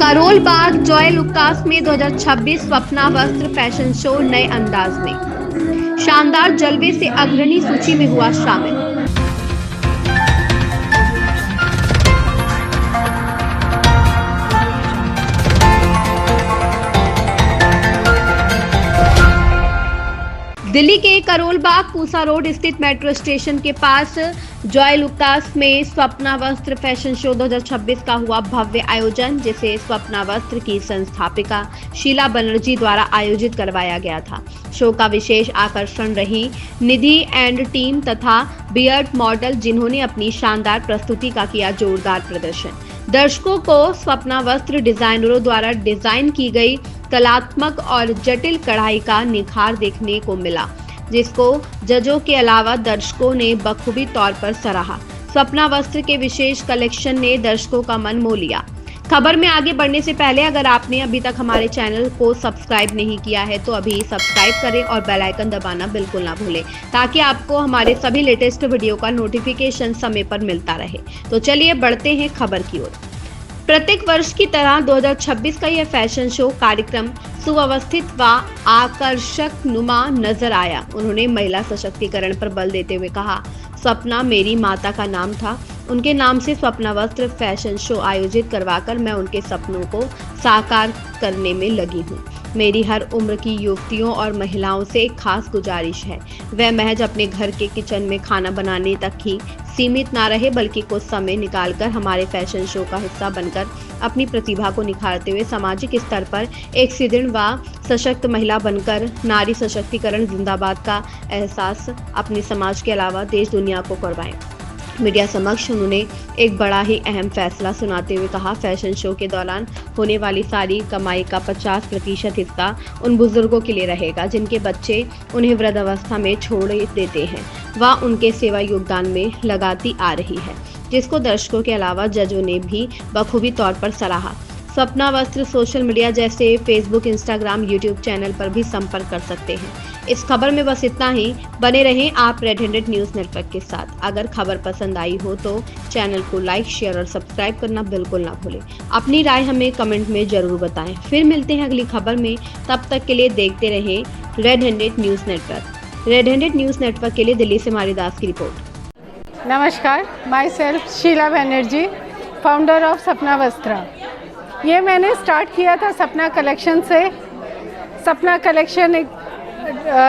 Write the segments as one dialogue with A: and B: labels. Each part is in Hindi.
A: करोल बाग जॉय लुकास में 2026 स्वप्ना वस्त्र फैशन शो नए अंदाज में शानदार जलवे से अग्रणी सूची में हुआ शामिल। दिल्ली के करोल बाग पूसा रोड स्थित मेट्रो स्टेशन के पास जॉय लुकास में स्वप्ना वस्त्र फैशन शो 2026 का हुआ भव्य आयोजन, जिसे स्वप्ना वस्त्र की संस्थापिका शीला बनर्जी द्वारा आयोजित करवाया गया था। शो का विशेष आकर्षण रही निधि एंड टीम तथा बियर्ड मॉडल, जिन्होंने अपनी शानदार प्रस्तुति का किया जोरदार प्रदर्शन। दर्शकों को स्वप्ना वस्त्र डिजाइनरों द्वारा डिजाइन की गई कलात्मक और जटिल कढ़ाई का निखार देखने को मिला, जिसको जजों के अलावा दर्शकों ने बखूबी तौर पर सराहा। स्वप्ना वस्त्र के विशेष कलेक्शन ने दर्शकों का मन मोह लिया। खबर में आगे बढ़ने से पहले अगर आपने अभी तक हमारे चैनल को सब्सक्राइब नहीं किया है तो अभी सब्सक्राइब करें और बेल आइकन दबाना बिल्कुल ना भूलें, ताकि आपको हमारे सभी लेटेस्ट वीडियो का नोटिफिकेशन समय पर मिलता रहे। तो चलिए बढ़ते हैं खबर की ओर। प्रत्येक वर्ष की तरह 2026 का यह फैशन शो कार्यक्रम सुव्यवस्थित व आकर्षक नुमा नजर आया। उन्होंने महिला सशक्तिकरण पर बल देते हुए कहा, स्वप्ना मेरी माता का नाम था, उनके नाम से स्वप्ना वस्त्र फैशन शो आयोजित करवाकर मैं उनके सपनों को साकार करने में लगी हूँ। मेरी हर उम्र की युवतियों और महिलाओं से एक खास गुजारिश है, वह महज अपने घर के किचन में खाना बनाने तक ही सीमित ना रहे, बल्कि कुछ समय निकालकर हमारे फैशन शो का हिस्सा बनकर अपनी प्रतिभा को निखारते हुए सामाजिक स्तर पर एक सुदृढ़ व सशक्त महिला बनकर नारी सशक्तिकरण जिंदाबाद का एहसास अपने समाज के अलावा देश दुनिया को करवाएं। मीडिया समक्ष उन्होंने एक बड़ा ही अहम फैसला सुनाते हुए कहा, फैशन शो के दौरान होने वाली सारी कमाई का 50% हिस्सा उन बुजुर्गों के लिए रहेगा जिनके बच्चे उन्हें वृद्धावस्था में छोड़ देते हैं व उनके सेवा योगदान में लगाती आ रही है, जिसको दर्शकों के अलावा जजों ने भी बखूबी तौर पर सराहा। स्वप्ना वस्त्र सोशल मीडिया जैसे फेसबुक, इंस्टाग्राम, यूट्यूब चैनल पर भी संपर्क कर सकते हैं। इस खबर में बस इतना ही। बने रहें आप रेड हैंडेड न्यूज़ नेटवर्क के साथ। अगर खबर पसंद आई हो तो चैनल को लाइक, शेयर और सब्सक्राइब करना बिल्कुल ना भूलें। अपनी राय हमें कमेंट में जरूर बताएं। फिर मिलते हैं अगली खबर में, तब तक के लिए देखते रहें red handed news network. Red handed news network के लिए दिल्ली से मारीदास की रिपोर्ट।
B: नमस्कार, myself Sheela Banerjee, founder of Sapna Vastra. ये मैंने स्टार्ट किया था सपना कलेक्शन से। सपना कलेक्शन एक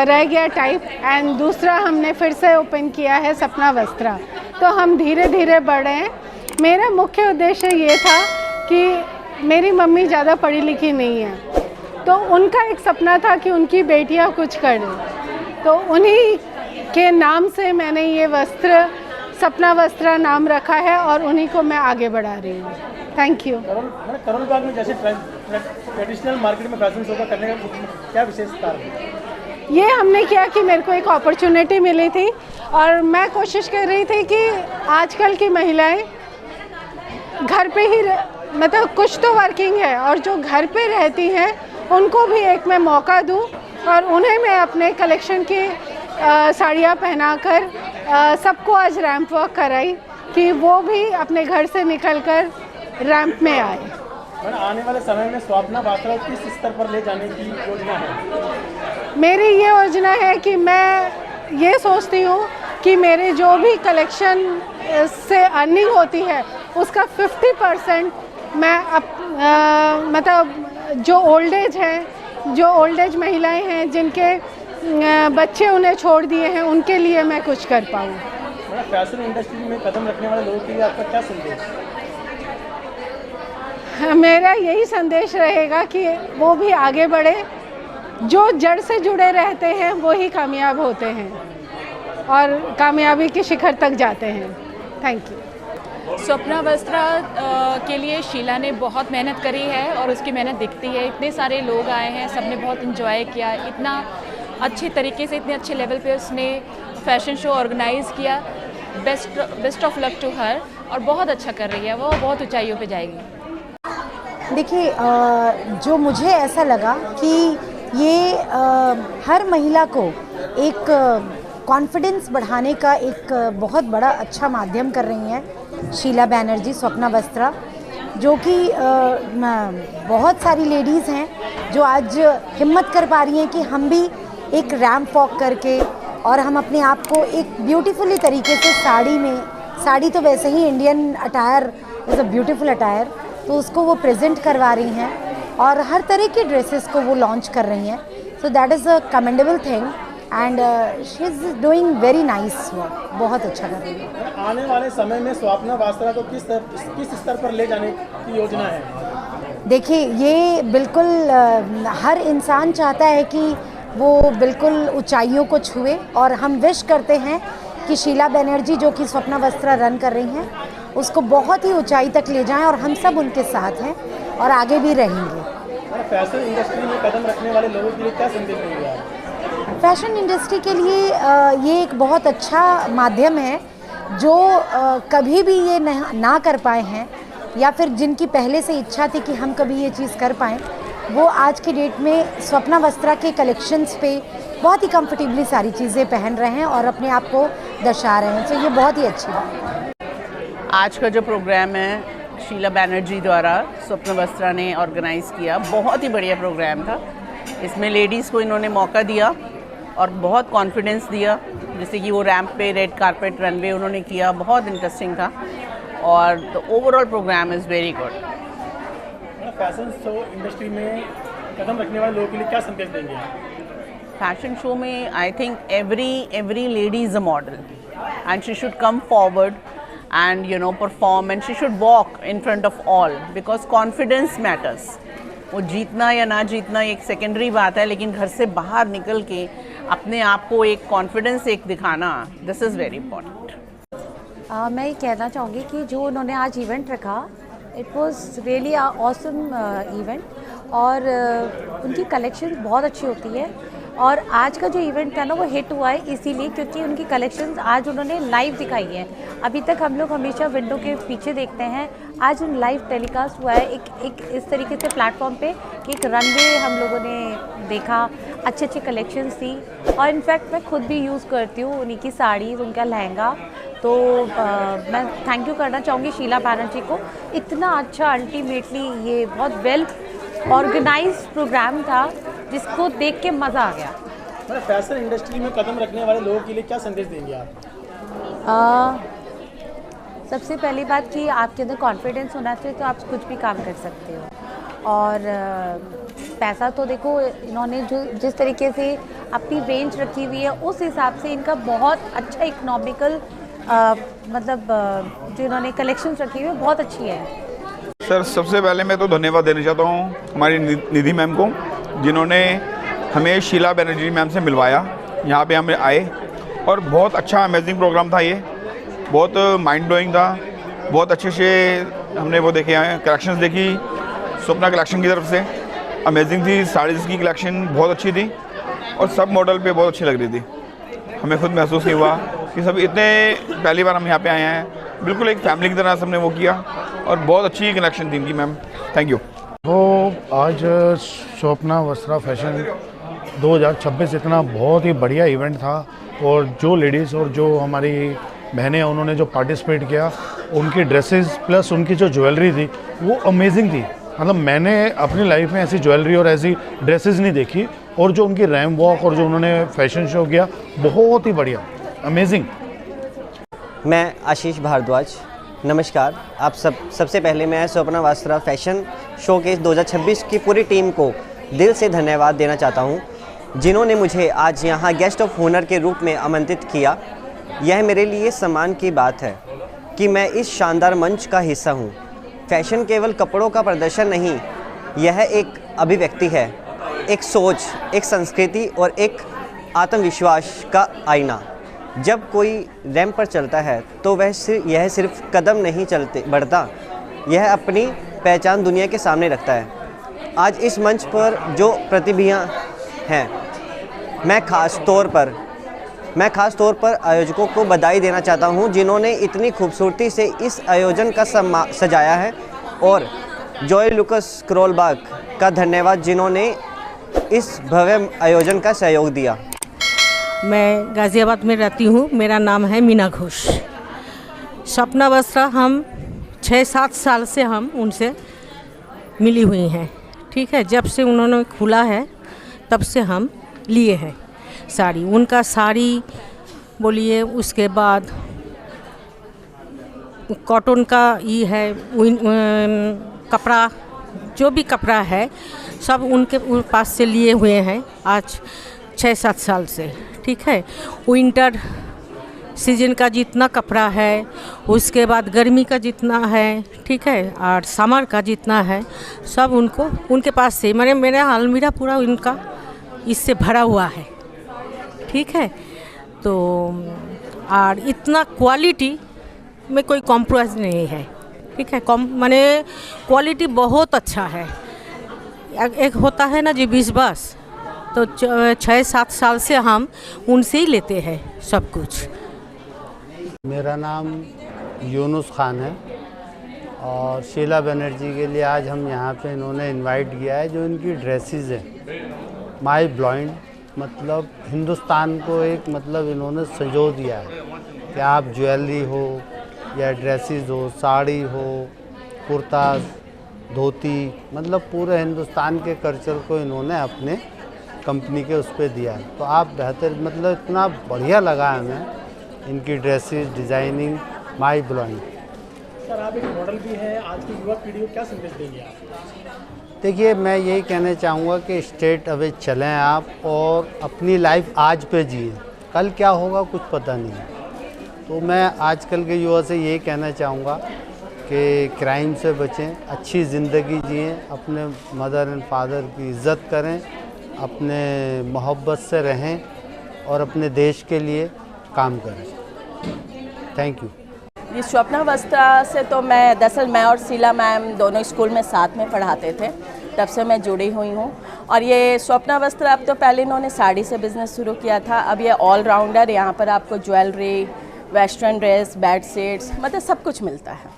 B: रह गया टाइप, एंड दूसरा हमने फिर से ओपन किया है सपना वस्त्र। तो हम धीरे धीरे बढ़ रहे हैं। मेरा मुख्य उद्देश्य ये था कि मेरी मम्मी ज़्यादा पढ़ी लिखी नहीं है, तो उनका एक सपना था कि उनकी बेटियां कुछ करें, तो उन्हीं के नाम से मैंने ये वस्त्र सपना वस्त्र नाम रखा है और उन्हीं को मैं आगे बढ़ा रही हूँ। Thank you.
C: करोल बाग में जैसे ट्रेडिशनल मार्केट में फैशन शो का करने का क्या विशेषता है?
B: ये हमने किया कि मेरे को एक अपॉर्चुनिटी मिली थी और मैं कोशिश कर रही थी कि आजकल की महिलाएं घर पे ही मतलब कुछ तो वर्किंग है, और जो घर पे रहती हैं उनको भी एक मैं मौका दूं और उन्हें मैं अपने कलेक्शन की साड़ियाँ पहनाकर सबको आज रैंप वॉक कराई कि वो भी अपने घर से निकलकर रैंप में आए।
C: आने वाले समय में स्वप्ना वस्त्र किस स्तर पर ले जाने की योजना है?
B: मेरी ये योजना है कि मैं ये सोचती हूँ कि मेरे जो भी कलेक्शन से अर्निंग होती है उसका 50% मैं मतलब जो ओल्ड एज हैं, जो ओल्ड एज महिलाएं हैं जिनके बच्चे उन्हें छोड़ दिए हैं, उनके लिए मैं कुछ कर पाऊँ।
C: फैशन इंडस्ट्री में कदम रखने वाले लोगों के लिए आपका क्या संदेश?
B: मेरा यही संदेश रहेगा कि वो भी आगे बढ़े। जो जड़ से जुड़े रहते हैं वो ही कामयाब होते हैं और कामयाबी के शिखर तक जाते हैं। Thank you.
D: स्वप्ना वस्त्र के लिए शीला ने बहुत मेहनत करी है और उसकी मेहनत दिखती है। इतने सारे लोग आए हैं, सबने बहुत इन्जॉय किया, इतना अच्छे तरीके से, इतने अच्छे लेवल पे उसने फैशन शो ऑर्गेनाइज़ किया। Best of luck to her, और बहुत अच्छा कर रही है वो, बहुत ऊंचाइयों पे जाएगी।
E: देखिए, जो मुझे ऐसा लगा कि ये हर महिला को एक कॉन्फिडेंस बढ़ाने का एक बहुत बड़ा अच्छा माध्यम कर रही हैं शीला बनर्जी स्वप्ना वस्त्र। जो कि बहुत सारी लेडीज़ हैं जो आज हिम्मत कर पा रही हैं कि हम भी एक रैंप वॉक करके और हम अपने आप को एक ब्यूटीफुली तरीके से साड़ी तो वैसे ही Indian attire is a beautiful attire, तो उसको वो प्रेजेंट करवा रही हैं और हर तरह की ड्रेसेस को वो लॉन्च कर रही हैं। So that is a commendable thing and she is doing very nice work, बहुत अच्छा कर रही है।
C: आने वाले समय में स्वप्ना वास्त्रा को किस स्तर पर ले जाने की योजना है?
E: देखिए, ये बिल्कुल हर इंसान चाहता है कि वो बिल्कुल ऊंचाइयों को छुए और हम विश करते हैं कि शीला बनर्जी जो कि स्वप्ना वस्त्रा रन कर रही हैं उसको बहुत ही ऊंचाई तक ले जाएं और हम सब उनके साथ हैं और आगे भी रहेंगे।
C: फैशन इंडस्ट्री में कदम रखने वाले लोगों के लिए क्या संदेश देंगे आप?
E: फैशन इंडस्ट्री के लिए ये एक बहुत अच्छा माध्यम है जो कभी भी ये ना कर पाए हैं या फिर जिनकी पहले से इच्छा थी कि हम कभी ये चीज़ कर पाएँ, वो आज के डेट में स्वप्ना वस्त्रा के कलेक्शंस पे बहुत ही कंफर्टेबली सारी चीज़ें पहन रहे हैं और अपने आप को दर्शा रहे हैं। तो ये बहुत ही अच्छी बात है।
F: आज का जो प्रोग्राम है शीला बनर्जी द्वारा स्वप्ना वस्त्रा ने ऑर्गेनाइज़ किया, बहुत ही बढ़िया प्रोग्राम था। इसमें लेडीज़ को इन्होंने मौका दिया और बहुत कॉन्फिडेंस दिया, जैसे कि वो रैंप पे रेड कारपेट रनवे उन्होंने किया, बहुत इंटरेस्टिंग था और the overall programme is very good.
C: Fashion show industry में कदम रखने वाले लोगों के लिए क्या संदेश देंगे आप?
F: फैशन शो में I think every lady is a model and she should come forward and perform and she should walk in front of all because confidence matters. वो जीतना या ना जीतना एक सेकेंडरी बात है, लेकिन घर से बाहर निकल के अपने आप को एक कॉन्फिडेंस एक दिखाना, दिस इज़ वेरी इम्पॉर्टेंट।
G: मैं ये कहना चाहूँगी कि जो उन्होंने आज इवेंट रखा, it was really awesome event और उनकी कलेक्शन बहुत अच्छी होती है और आज का जो इवेंट था ना वो हिट हुआ है इसीलिए क्योंकि उनकी कलेक्शंस आज उन्होंने लाइव दिखाई है। अभी तक हम लोग हमेशा विंडो के पीछे देखते हैं, आज उन लाइव टेलीकास्ट हुआ है एक इस तरीके से प्लेटफॉर्म पे कि एक रनवे हम लोगों ने देखा, अच्छी कलेक्शंस थी और इनफैक्ट मैं खुद भी यूज़ करती हूँ उन्हीं की साड़ी, उनका लहंगा। तो मैं थैंक यू करना चाहूँगी शीला बनर्जी को, इतना अच्छा अल्टीमेटली ये बहुत वेल ऑर्गेनाइज्ड प्रोग्राम था जिसको देख के मज़ा आ गया।
C: फैशन इंडस्ट्री में कदम रखने वाले लोगों के लिए क्या संदेश देंगे आप?
G: सबसे पहली बात कि आपके अंदर कॉन्फिडेंस होना चाहिए तो आप कुछ भी काम कर सकते हो और पैसा तो देखो इन्होंने जो जिस तरीके से अपनी रेंज रखी हुई है उस हिसाब से इनका बहुत अच्छा इकोनॉमिकल मतलब जो इन्होंने कलेक्शंस रखी हुई है बहुत अच्छी है।
H: सर, सबसे पहले मैं तो धन्यवाद देना चाहता हूँ हमारी निधि मैम को, जिन्होंने हमें शीला बनर्जी मैम से मिलवाया, यहाँ पे हम आए और बहुत अच्छा अमेजिंग प्रोग्राम था ये, बहुत माइंड ब्लोइंग था, बहुत अच्छे से हमने वो देखे हैं, कलेक्शंस देखी स्वप्ना कलेक्शन की तरफ से, अमेजिंग थी, साड़ीज़ की कलेक्शन बहुत अच्छी थी और सब मॉडल पे बहुत अच्छी लग रही थी। हमें खुद महसूस नहीं हुआ कि सब इतने पहली बार हम यहाँ पे आए हैं, बिल्कुल एक फैमिली की तरह सबने वो किया और बहुत अच्छी कनेक्शन थी इनकी मैम, थैंक यू।
I: वो आज स्वप्ना वस्त्रा फैशन 2026 इतना बहुत ही बढ़िया इवेंट था और जो लेडीज़ और जो हमारी बहनें उन्होंने जो पार्टिसिपेट किया, उनकी ड्रेसेस प्लस उनकी जो ज्वेलरी थी वो अमेजिंग थी। मतलब मैंने अपनी लाइफ में ऐसी ज्वेलरी और ऐसी ड्रेसेस नहीं देखी और जो उनकी रैंप वॉक और जो उन्होंने फैशन शो किया बहुत ही बढ़िया, अमेजिंग।
J: मैं आशीष भारद्वाज, नमस्कार आप सबसे पहले मैं स्वप्ना वस्त्रा फैशन शोकेस 2026 की पूरी टीम को दिल से धन्यवाद देना चाहता हूं, जिन्होंने मुझे आज यहां गेस्ट ऑफ ऑनर के रूप में आमंत्रित किया। यह मेरे लिए सम्मान की बात है कि मैं इस शानदार मंच का हिस्सा हूं। फैशन केवल कपड़ों का प्रदर्शन नहीं, यह एक अभिव्यक्ति है, एक सोच, एक संस्कृति और एक आत्मविश्वास का आईना। जब कोई रैंप पर चलता है तो यह सिर्फ कदम नहीं बढ़ता, यह अपनी पहचान दुनिया के सामने रखता है। आज इस मंच पर जो प्रतिभागियाँ हैं, मैं ख़ास तौर पर आयोजकों को बधाई देना चाहता हूं, जिन्होंने इतनी खूबसूरती से इस आयोजन का सजाया है और जॉय लुकास क्रोलबाग का धन्यवाद, जिन्होंने इस भव्य आयोजन का सहयोग दिया।
K: मैं गाज़ियाबाद में रहती हूँ, मेरा नाम है मीना घोष। स्वप्ना वस्त्रा हम 6-7 साल से हम उनसे मिली हुई हैं, ठीक है। जब से उन्होंने खुला है तब से हम लिए हैं साड़ी। उनका साड़ी बोलिए, उसके बाद कॉटन का ये है कपड़ा, जो भी कपड़ा है सब उनके पास से लिए हुए हैं आज 6-7 साल से, ठीक है। विंटर सीजन का जितना कपड़ा है, उसके बाद गर्मी का जितना है, ठीक है, और समर का जितना है, सब उनके पास से मेरा अलमीरा पूरा उनका इससे भरा हुआ है, ठीक है। तो और इतना क्वालिटी में कोई कॉम्प्रोमाइज़ नहीं है, ठीक है। माने क्वालिटी बहुत अच्छा है। एक होता है ना जी विश्वास, तो 6-7 साल से हम उनसे ही लेते हैं सब कुछ।
L: मेरा नाम यूनुस खान है और शीला बनर्जी के लिए आज हम यहाँ पे इन्होंने इनवाइट किया है। जो इनकी ड्रेसेस हैं माई ब्लाइंड, मतलब हिंदुस्तान को एक मतलब इन्होंने संजो दिया है कि आप ज्वेलरी हो या ड्रेसेस हो, साड़ी हो, कुर्ता, धोती, मतलब पूरे हिंदुस्तान के कल्चर को इन्होंने अपने कंपनी के उस पर दिया है। तो आप बेहतर मतलब इतना बढ़िया लगा हमें इनकी ड्रेसेस, डिज़ाइनिंग, माई ब्लाइंड।
C: सर आप एक मॉडल भी हैं, आज की युवा पीढ़ी को क्या संदेश देंगे आप?
L: देखिए, मैं यही कहना चाहूँगा कि स्ट्रेट अवे चलें आप और अपनी लाइफ आज पे जिए। कल क्या होगा कुछ पता नहीं है। तो मैं आजकल के युवा से यही कहना चाहूँगा कि क्राइम से बचें, अच्छी ज़िंदगी जिएँ, अपने मदर एंड फादर की इज़्ज़त करें, अपने मोहब्बत से रहें और अपने देश के लिए काम करें। Thank you.
M: ये स्वप्ना वस्त्रा से तो दरअसल मैं और शीला मैम दोनों स्कूल में साथ में पढ़ाते थे, तब से मैं जुड़ी हुई हूँ। और ये स्वप्ना वस्त्रा, अब तो पहले इन्होंने साड़ी से बिज़नेस शुरू किया था, अब ये ऑलराउंडर, यहाँ पर आपको jewellery, western dress, bed sheets, मतलब सब कुछ मिलता है।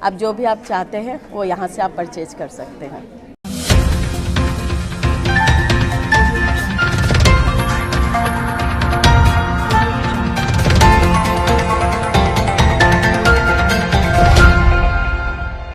M: अब जो भी आप चाहते हैं वो यहाँ से आप परचेज कर सकते हैं।